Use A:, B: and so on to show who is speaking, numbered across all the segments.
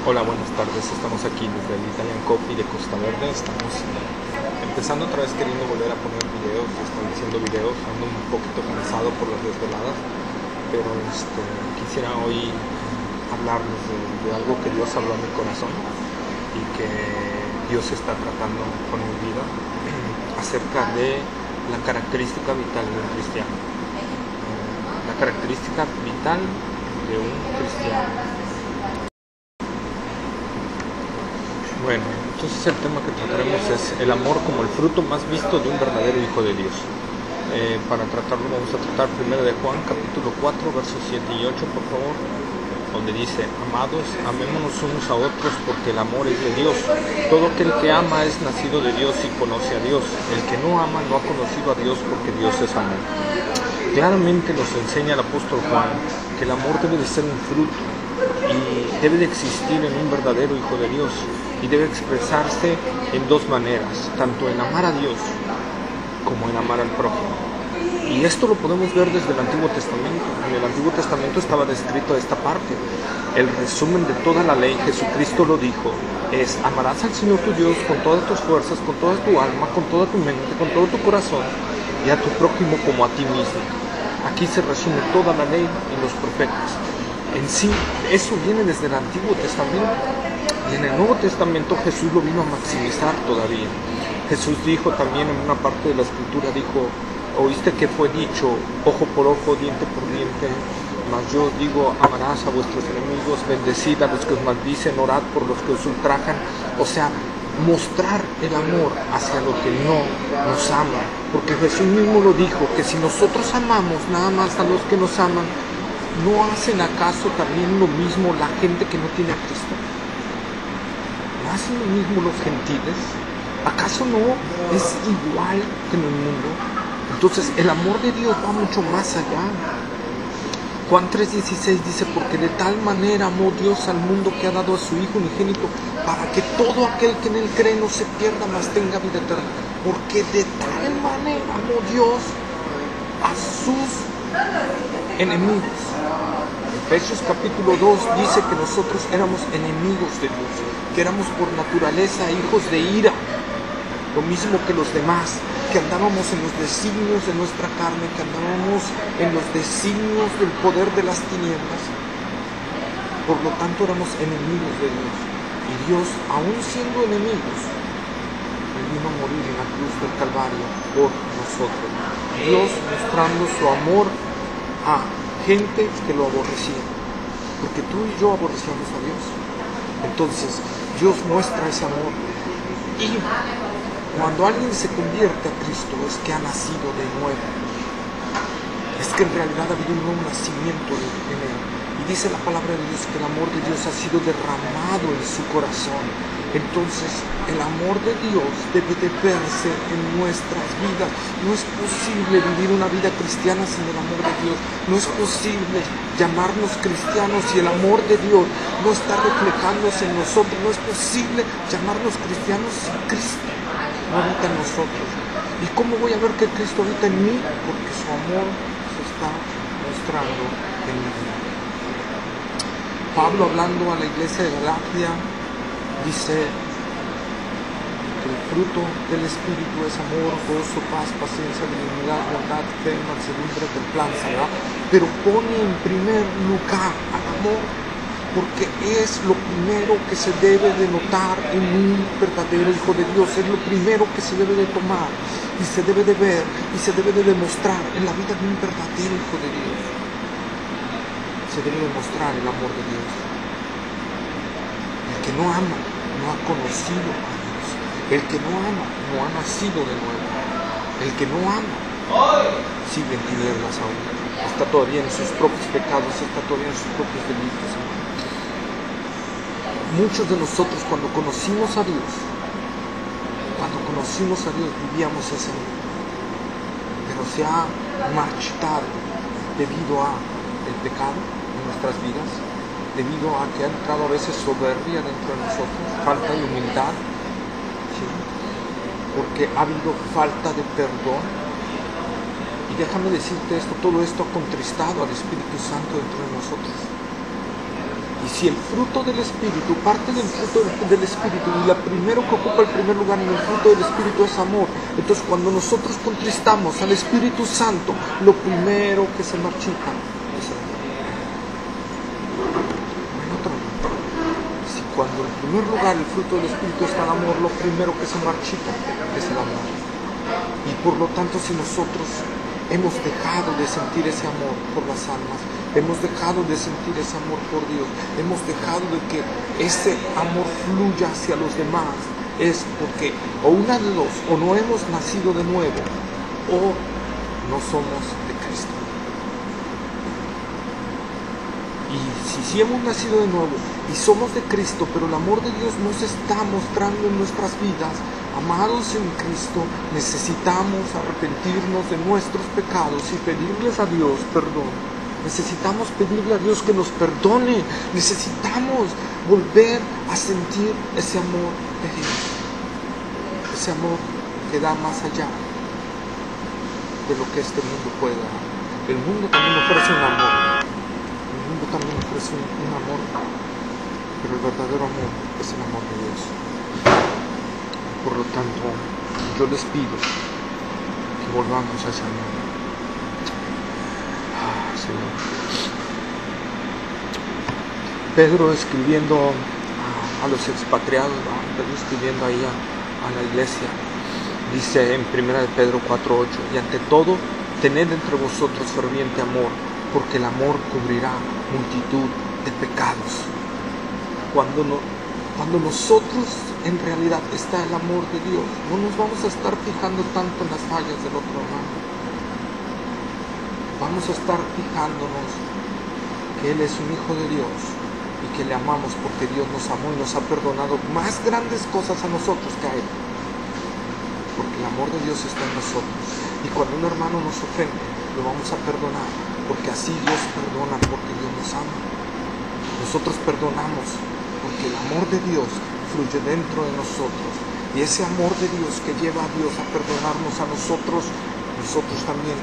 A: Hola, buenas tardes. Estamos aquí desde el Italian Coffee de Costa Verde. Estamos empezando otra vez queriendo volver a poner videos, estableciendo videos. Ando un poquito cansado por las desveladas, pero quisiera hoy hablarles de algo que Dios habló a mi corazón y que Dios está tratando con mi vida acerca de la característica vital de un cristiano. La característica vital de un cristiano. Bueno, entonces el tema que trataremos es el amor como el fruto más visto de un verdadero hijo de Dios. Para tratarlo vamos a tratar primero de Juan, capítulo 4, versos 7 y 8, por favor, donde dice: Amados, amémonos unos a otros porque el amor es de Dios. Todo aquel que ama es nacido de Dios y conoce a Dios. El que no ama no ha conocido a Dios porque Dios es amor. Claramente nos enseña el apóstol Juan que el amor debe de ser un fruto y debe de existir en un verdadero hijo de Dios y debe expresarse en dos maneras, tanto en amar a Dios como en amar al prójimo. Y esto lo podemos ver desde el Antiguo Testamento. En el Antiguo Testamento estaba descrito esta parte. El resumen de toda la ley, Jesucristo lo dijo, es: amarás al Señor tu Dios con todas tus fuerzas, con toda tu alma, con toda tu mente, con todo tu corazón, y a tu prójimo como a ti mismo. Aquí se resume toda la ley y los profetas. En sí, eso viene desde el Antiguo Testamento. Y en el Nuevo Testamento Jesús lo vino a maximizar todavía. Jesús dijo también en una parte de la Escritura, dijo: oíste que fue dicho, ojo por ojo, diente por diente, mas yo digo, amarás a vuestros enemigos, bendecid a los que os maldicen, orad por los que os ultrajan. O sea, mostrar el amor hacia lo que no nos ama. Porque Jesús mismo lo dijo, que si nosotros amamos nada más a los que nos aman, ¿no hacen acaso también lo mismo la gente que no tiene a Cristo? ¿No hacen lo mismo los gentiles? ¿Acaso no es igual que en el mundo? Entonces el amor de Dios va mucho más allá. Juan 3:16 dice: porque de tal manera amó Dios al mundo que ha dado a su Hijo unigénito, para que todo aquel que en él cree no se pierda, mas tenga vida eterna. Porque de tal manera amó Dios a sus enemigos. Efesios capítulo 2 dice que nosotros éramos enemigos de Dios, que éramos por naturaleza hijos de ira, lo mismo que los demás, que andábamos en los designios de nuestra carne, que andábamos en los designios del poder de las tinieblas. Por lo tanto éramos enemigos de Dios. Y Dios, aún siendo enemigos, Él vino a morir en la cruz del Calvario por nosotros. Dios mostrando su amor a gente que lo aborrecía, porque tú y yo aborrecíamos a Dios. Entonces Dios muestra ese amor, y cuando alguien se convierte a Cristo es que ha nacido de nuevo, es que en realidad ha habido un nuevo nacimiento en él. Y dice la palabra de Dios que el amor de Dios ha sido derramado en su corazón. Entonces el amor de Dios debe de verse en nuestras vidas. No es posible vivir una vida cristiana sin el amor de Dios. No es posible llamarnos cristianos si el amor de Dios no está reflejándose en nosotros. No es posible llamarnos cristianos si Cristo no habita en nosotros. ¿Y cómo voy a ver que Cristo habita en mí? Porque su amor se está mostrando en mi vida. Pablo, hablando a la iglesia de Galacia, dice que el fruto del Espíritu es amor, gozo, paz, paciencia, benignidad, bondad, fe, mansedumbre, templanza, ¿verdad? Pero pone en primer lugar al amor, porque es lo primero que se debe de notar en un verdadero hijo de Dios. Es lo primero que se debe de tomar y se debe de ver y se debe de demostrar en la vida de un verdadero hijo de Dios. Se debe demostrar el amor de Dios. El que no ama no ha conocido a Dios. El que no ama no ha nacido de nuevo. El que no ama sigue en tinieblas aún. Está todavía en sus propios pecados, está todavía en sus propios delitos. Muchos de nosotros cuando conocimos a Dios vivíamos ese amor. Pero se ha marchitado debido a el pecado en nuestras vidas, debido a que ha entrado a veces soberbia dentro de nosotros, falta de humildad, ¿sí? Porque ha habido falta de perdón. Y déjame decirte esto, todo esto ha contristado al Espíritu Santo dentro de nosotros. Y si el fruto del Espíritu, parte del fruto del Espíritu, y la primero que ocupa el primer lugar en el fruto del Espíritu es amor, entonces cuando nosotros contristamos al Espíritu Santo, lo primero que se marchita es el amor. Si cuando en primer lugar el fruto del Espíritu está el amor, lo primero que se marchita es el amor. Y por lo tanto, si nosotros hemos dejado de sentir ese amor por las almas, hemos dejado de sentir ese amor por Dios, hemos dejado de que ese amor fluya hacia los demás, es porque o una de dos, o no hemos nacido de nuevo, o no somos de Cristo. Y si hemos nacido de nuevo y somos de Cristo, pero el amor de Dios nos está mostrando en nuestras vidas, amados en Cristo, necesitamos arrepentirnos de nuestros pecados y pedirles a Dios perdón. Necesitamos pedirle a Dios que nos perdone. Necesitamos volver a sentir ese amor de Dios. Ese amor que da más allá de lo que este mundo puede dar. El mundo también ofrece un amor. El mundo también ofrece un amor. Pero el verdadero amor es el amor de Dios. Por lo tanto, yo les pido que volvamos a ese amor. Señor. Pedro escribiendo a los expatriados, Pedro escribiendo ahí a la iglesia, dice en 1 de Pedro 4:8, y ante todo, tened entre vosotros ferviente amor, porque el amor cubrirá multitud de pecados. Cuando nosotros en realidad está el amor de Dios, no nos vamos a estar fijando tanto en las fallas del otro hermano. Vamos a estar fijándonos que Él es un hijo de Dios y que le amamos porque Dios nos amó y nos ha perdonado más grandes cosas a nosotros que a Él. Porque el amor de Dios está en nosotros. Y cuando un hermano nos ofende, lo vamos a perdonar porque así Dios perdona, porque Dios nos ama. Nosotros perdonamos porque el amor de Dios fluye dentro de nosotros. Y ese amor de Dios que lleva a Dios a perdonarnos a nosotros también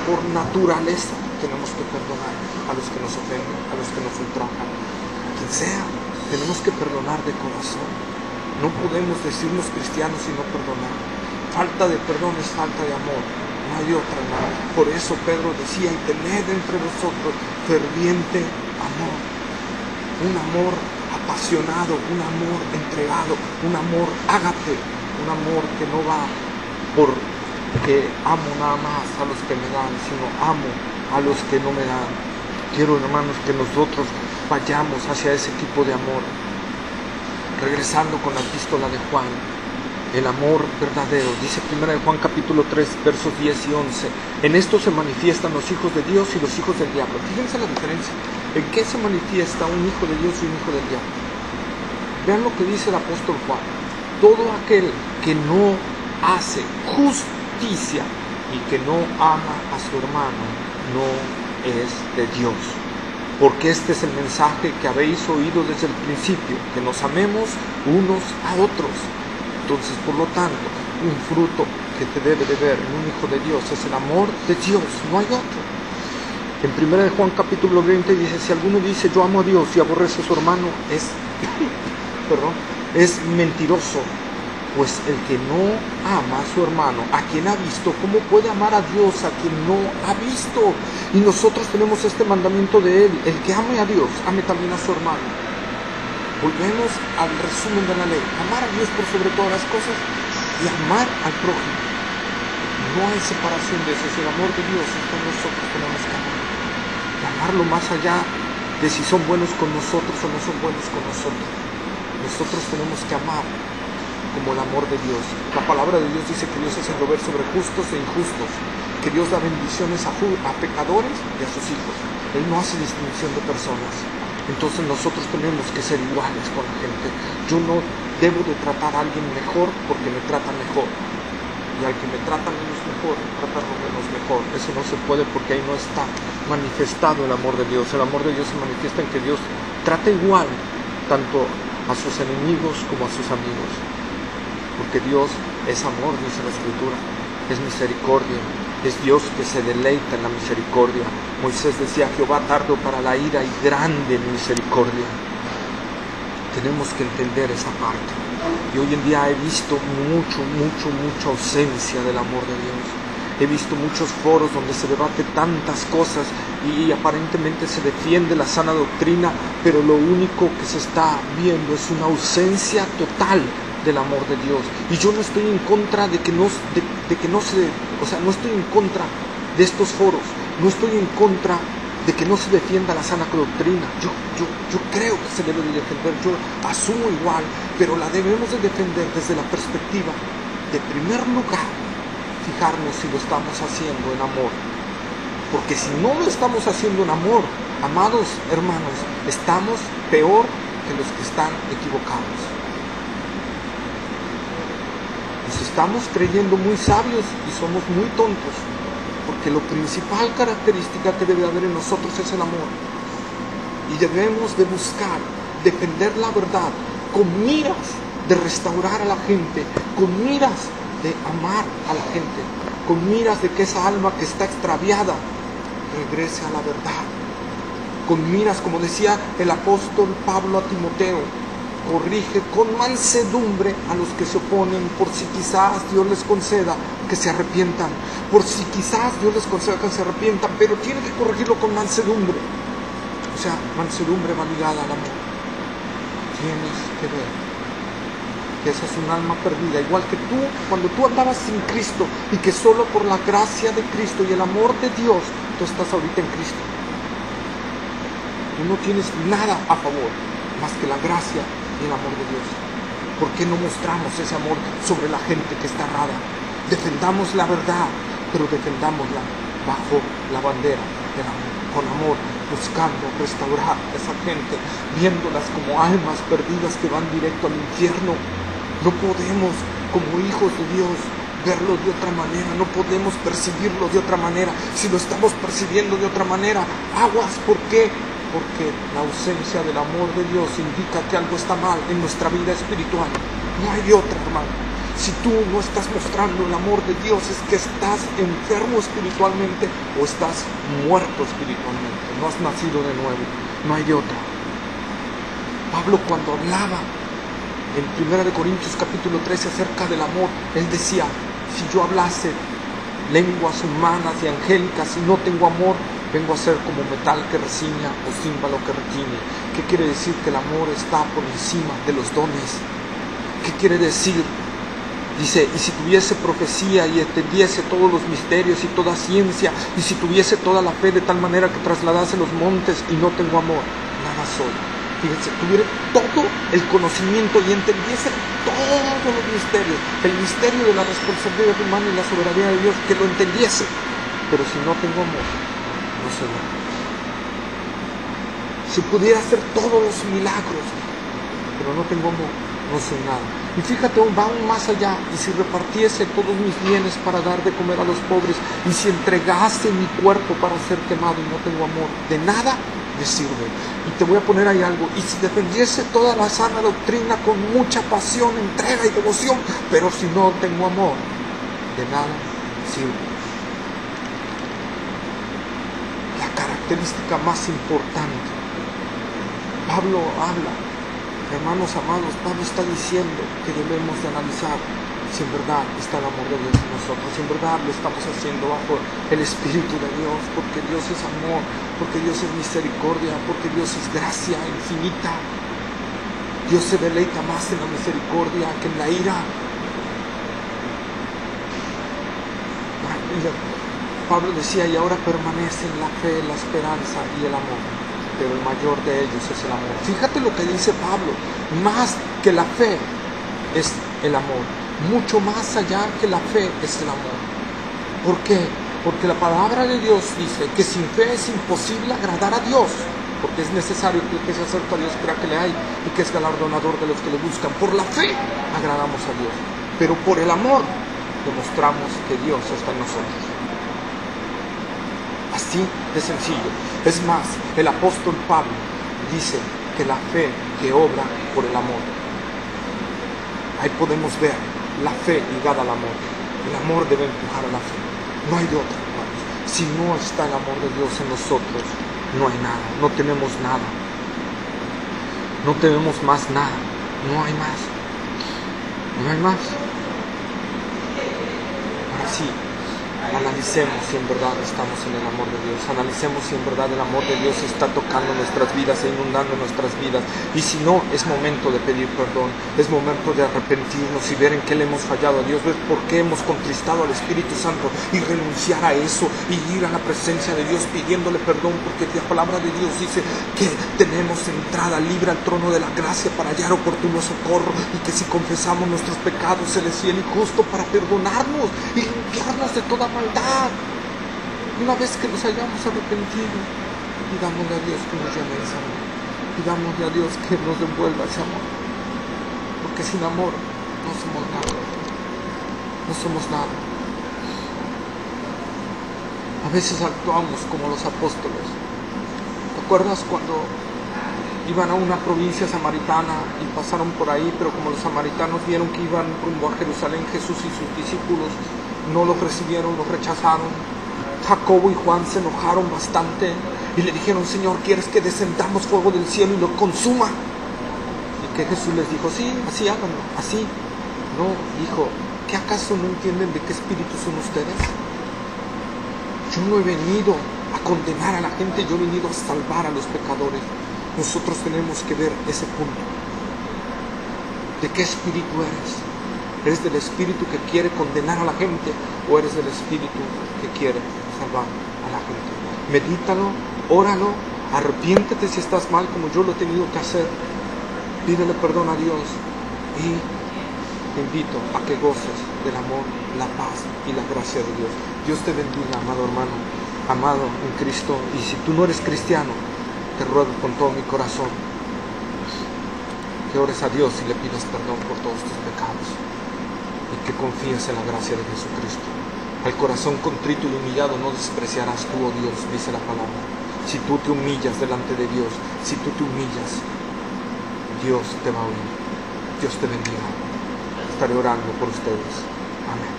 A: por naturaleza tenemos que perdonar a los que nos ofenden, a los que nos ultrajan, a quien sea. Tenemos que perdonar de corazón. No podemos decirnos cristianos y no perdonar. Falta de perdón es falta de amor. No hay otra, hermano. Por eso Pedro decía, y tened entre vosotros ferviente amor. Un amor apasionado, un amor entregado, un amor ágape, un amor que no va por que amo nada más a los que me dan, sino amo a los que no me dan. Quiero, hermanos, que nosotros vayamos hacia ese tipo de amor. Regresando con la epístola de Juan, el amor verdadero, dice 1 de Juan capítulo 3, versos 10 y 11. En esto se manifiestan los hijos de Dios y los hijos del diablo. Fíjense la diferencia. ¿En qué se manifiesta un hijo de Dios y un hijo del diablo? Vean lo que dice el apóstol Juan. Todo aquel que no hace justicia y que no ama a su hermano no es de Dios, porque este es el mensaje que habéis oído desde el principio, que nos amemos unos a otros. Entonces, por lo tanto, un fruto que te debe de ver en un hijo de Dios es el amor de Dios, no hay otro. En 1 de Juan capítulo 20 dice, si alguno dice yo amo a Dios y aborrece a su hermano, es mentiroso. Pues el que no ama a su hermano, a quien ha visto, ¿cómo puede amar a Dios a quien no ha visto? Y nosotros tenemos este mandamiento de Él, el que ame a Dios, ame también a su hermano. Volvemos al resumen de la ley, amar a Dios por sobre todas las cosas y amar al prójimo. No hay separación de eso, es el amor de Dios, entonces nosotros tenemos que amar. Y amarlo más allá de si son buenos con nosotros o no son buenos con nosotros. Nosotros tenemos que amar como el amor de Dios. La palabra de Dios dice que Dios hace llover sobre justos e injustos, que Dios da bendiciones a pecadores y a sus hijos. Él no hace distinción de personas. Entonces nosotros tenemos que ser iguales con la gente. Yo no debo de tratar a alguien mejor porque me trata mejor, y al que me trata menos mejor, tratarlo menos mejor. Eso no se puede porque ahí no está manifestado el amor de Dios. El amor de Dios se manifiesta en que Dios trata igual tanto a sus enemigos como a sus amigos. Porque Dios es amor, dice la Escritura, es misericordia, Es Dios que se deleita en la misericordia. Moisés decía: Jehová tardo para la ira y grande en misericordia. Tenemos que entender esa parte. Y hoy en día he visto mucha ausencia del amor de Dios. He visto muchos foros donde se debate tantas cosas y aparentemente se defiende la sana doctrina, pero lo único que se está viendo es una ausencia total del amor de Dios. Y yo no estoy en contra no estoy en contra de estos foros, no estoy en contra de que no se defienda la sana doctrina. Yo creo que se debe de defender, yo asumo igual, pero la debemos de defender desde la perspectiva de, primer lugar, fijarnos si lo estamos haciendo en amor. Porque si no lo estamos haciendo en amor, amados hermanos, estamos peor que los que están equivocados. Nos estamos creyendo muy sabios y somos muy tontos, porque la principal característica que debe haber en nosotros es el amor. Y debemos de buscar defender la verdad con miras de restaurar a la gente, con miras de amar a la gente, con miras de que esa alma que está extraviada regrese a la verdad, con miras, como decía el apóstol Pablo a Timoteo: corrige con mansedumbre a los que se oponen, por si quizás Dios les conceda que se arrepientan, pero tiene que corregirlo con mansedumbre. O sea, mansedumbre va ligada al amor. Tienes que ver que esa es un alma perdida, igual que tú, cuando tú andabas sin Cristo, y que solo por la gracia de Cristo y el amor de Dios, tú estás ahorita en Cristo. Tú no tienes nada a favor más que la gracia y el amor de Dios. ¿Por qué no mostramos ese amor sobre la gente que está errada? Defendamos la verdad, pero defendámosla bajo la bandera del amor, con amor, buscando restaurar a esa gente, viéndolas como almas perdidas que van directo al infierno. No podemos, como hijos de Dios, verlos de otra manera, no podemos percibirlos de otra manera. Si lo estamos percibiendo de otra manera, aguas. ¿Por qué? Porque la ausencia del amor de Dios indica que algo está mal en nuestra vida espiritual. No hay de otra, hermano. Si tú no estás mostrando el amor de Dios, es que estás enfermo espiritualmente o estás muerto espiritualmente. No has nacido de nuevo. No hay de otra. Pablo, cuando hablaba en 1 Corintios capítulo 13 acerca del amor, él decía: si yo hablase lenguas humanas y angélicas y no tengo amor, vengo a ser como metal que reciña o címbalo que retiñe. ¿Qué quiere decir? Que el amor está por encima de los dones. ¿Qué quiere decir? Dice: y si tuviese profecía y entendiese todos los misterios y toda ciencia, y si tuviese toda la fe de tal manera que trasladase los montes y no tengo amor, nada soy. Fíjense, tuviera todo el conocimiento y entendiese todos los misterios, el misterio de la responsabilidad humana y la soberanía de Dios, que lo entendiese, pero si no tengo amor, no soy nada. Si pudiera hacer todos los milagros, pero no tengo amor, no soy nada. Y fíjate, va aún más allá: y si repartiese todos mis bienes para dar de comer a los pobres, y si entregase mi cuerpo para ser quemado y no tengo amor, de nada me sirve. Y te voy a poner ahí algo: y si defendiese toda la sana doctrina con mucha pasión, entrega y devoción, pero si no tengo amor, de nada sirve. La característica más importante, Pablo habla, hermanos amados, Pablo está diciendo que debemos de analizar si en verdad está el amor de Dios en nosotros, si en verdad lo estamos haciendo bajo el Espíritu de Dios, porque Dios es amor, porque Dios es misericordia, porque Dios es gracia infinita. Dios se deleita más en la misericordia que en la ira. Pablo decía: y ahora permanecen la fe, la esperanza y el amor, pero el mayor de ellos es el amor. Fíjate lo que dice Pablo: más que la fe es el amor, mucho más allá que la fe es el amor. ¿Por qué? Porque la palabra de Dios dice que sin fe es imposible agradar a Dios, porque es necesario que el que se acerca a Dios crea que le hay y que es galardonador de los que le buscan. Por la fe agradamos a Dios, pero por el amor demostramos que Dios está en nosotros. Así de sencillo. Es más, el apóstol Pablo dice que la fe que obra por el amor. Ahí podemos ver la fe ligada al amor. El amor debe empujar a la fe. No hay de otra, hermanos. Si no está el amor de Dios en nosotros, no hay nada, no tenemos nada. No tenemos más nada, no hay más. No hay más. Ahora sí, analicemos si en verdad estamos en el amor de Dios. Analicemos si en verdad el amor de Dios está tocando nuestras vidas e inundando nuestras vidas. Y si no, es momento de pedir perdón. Es momento de arrepentirnos y ver en qué le hemos fallado a Dios. Ver por qué hemos contristado al Espíritu Santo y renunciar a eso y ir a la presencia de Dios pidiéndole perdón. Porque la palabra de Dios dice que tenemos entrada libre al trono de la gracia para hallar oportuno socorro. Y que si confesamos nuestros pecados, Él es fiel y justo para perdonarnos y limpiarnos de toda maldad. Y una vez que nos hayamos arrepentido, pidámosle a Dios que nos llame ese amor. Pidámosle a Dios que nos devuelva ese amor. Porque sin amor no somos nada. No somos nada. A veces actuamos como los apóstoles. ¿Te acuerdas cuando iban a una provincia samaritana y pasaron por ahí, pero como los samaritanos vieron que iban rumbo a Jerusalén, Jesús y sus discípulos no los recibieron, los rechazaron? Jacobo y Juan se enojaron bastante y le dijeron: Señor, ¿quieres que descendamos fuego del cielo y lo consuma? Y que Jesús les dijo: sí, así háganlo, así. No, dijo: ¿qué acaso no entienden de qué espíritu son ustedes? Yo no he venido a condenar a la gente, yo he venido a salvar a los pecadores. Nosotros tenemos que ver ese punto. ¿De qué espíritu eres? ¿Eres del espíritu que quiere condenar a la gente o eres del espíritu que quiere salvar a la gente? Medítalo, óralo, arrepiéntete si estás mal como yo lo he tenido que hacer. Pídele perdón a Dios y te invito a que goces del amor, la paz y la gracia de Dios. Dios te bendiga, amado hermano, amado en Cristo. Y si tú no eres cristiano, te ruego con todo mi corazón que ores a Dios y le pidas perdón por todos tus pecados y que confíes en la gracia de Jesucristo. Al corazón contrito y humillado no despreciarás tú, oh Dios, dice la palabra. Si tú te humillas delante de Dios, si tú te humillas, Dios te va a oír. Dios te bendiga. Estaré orando por ustedes. Amén.